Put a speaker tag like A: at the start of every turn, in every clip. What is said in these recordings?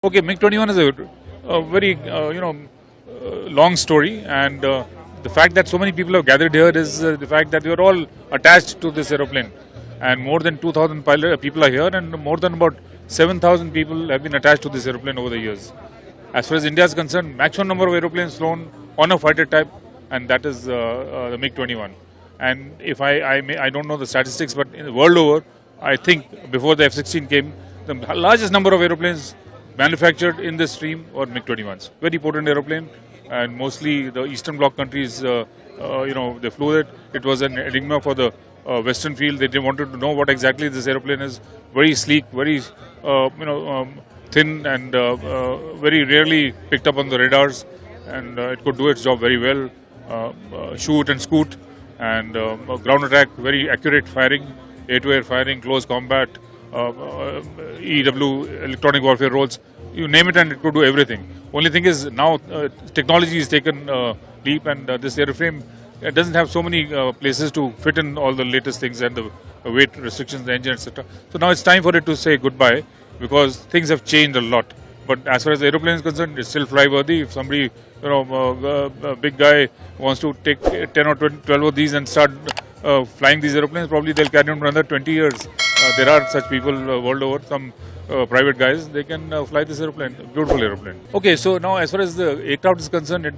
A: Okay, MiG-21 is a very long story, and the fact that so many people have gathered here is the fact that we are all attached to this aeroplane, and more than 2,000 people are here, and more than about 7,000 people have been attached to this aeroplane over the years. As far as India is concerned, maximum number of aeroplanes flown on a fighter type, and that is the MiG-21. And if I don't know the statistics, but in the world over, I think before the F-16 came, the largest number of aeroplanes manufactured in this stream were MiG-21s. Very potent aeroplane, and mostly the Eastern Bloc countries, they flew it. It was an enigma for the Western field. They didn't want to know what exactly this aeroplane is. Very sleek, very thin, and very rarely picked up on the radars. And it could do its job very well. Shoot and scoot, and ground attack, very accurate firing, air-to-air firing, close combat, EW, electronic warfare roles, you name it, and it could do everything. Only thing is now technology has taken leap, and this airframe doesn't have so many places to fit in all the latest things and the weight restrictions, the engine, etc. So now it's time for it to say goodbye, because things have changed a lot. But as far as the aeroplane is concerned, it's still fly-worthy. If somebody, a big guy wants to take 10 or 12 of these and start flying these aeroplanes, probably they'll carry on for another 20 years. There are such people world over, some private guys, they can fly this aeroplane, beautiful aeroplane. Okay, so now as far as the aircraft is concerned, it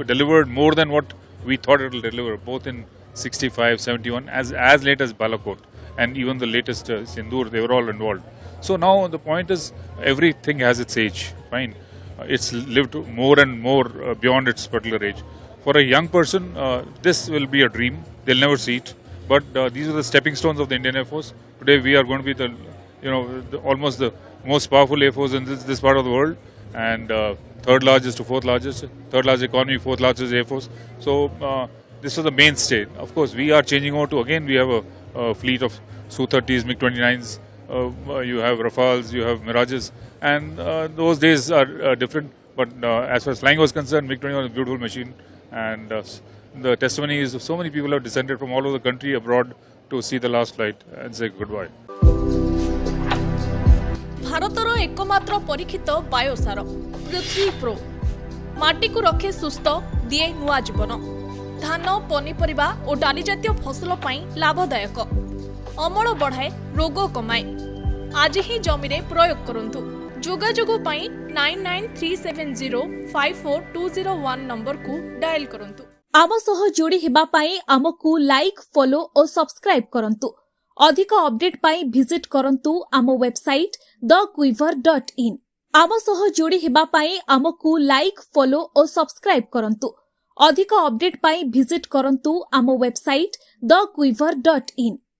A: delivered more than what we thought it will deliver, both in 65, 71, as late as Balakot, and even the latest Sindoor, they were all involved. So now the point is, everything has its age, fine. It's lived more and more beyond its particular age. For a young person, this will be a dream. They'll never see it. But these are the stepping stones of the Indian Air Force. Today we are going to be almost the most powerful Air Force in this part of the world, and third largest to fourth largest, third largest economy, fourth largest Air Force. So this is the mainstay. Of course, we are changing over to, again, we have a fleet of Su-30s, MiG-29s, you have Rafales, you have Mirages, and those days are different. But as far as flying was concerned, MiG-21 is a beautiful machine, and the testimony is so many people have descended from all over the country, abroad, to see the last flight and say goodbye.
B: भारतर एकमात्र परीक्षित बायोसार पृथ्वी pro माटी को रखे सुस्थ दिए नुआ जीवन धान पनीपरिबा और डाली जातीय फसल पाई लाभदायक अमल बढ़ाए रोग कमाए आज ही जमीरे प्रयोग करंतु जोगाजोग पाई 9937054201 नंबर को डायल करंतु आम सह जोड़ी हेबा पाई आमकु लाइक फॉलो और सब्सक्राइब करंतु अधिक अपडेट पाई विजिट करंतु आम वेबसाइट thequiver.in आम सह जोड़ी हेबा पाई आमकु लाइक फॉलो और सब्सक्राइब करंतु अधिक अपडेट पाई विजिट करंतु आम वेबसाइट thequiver.in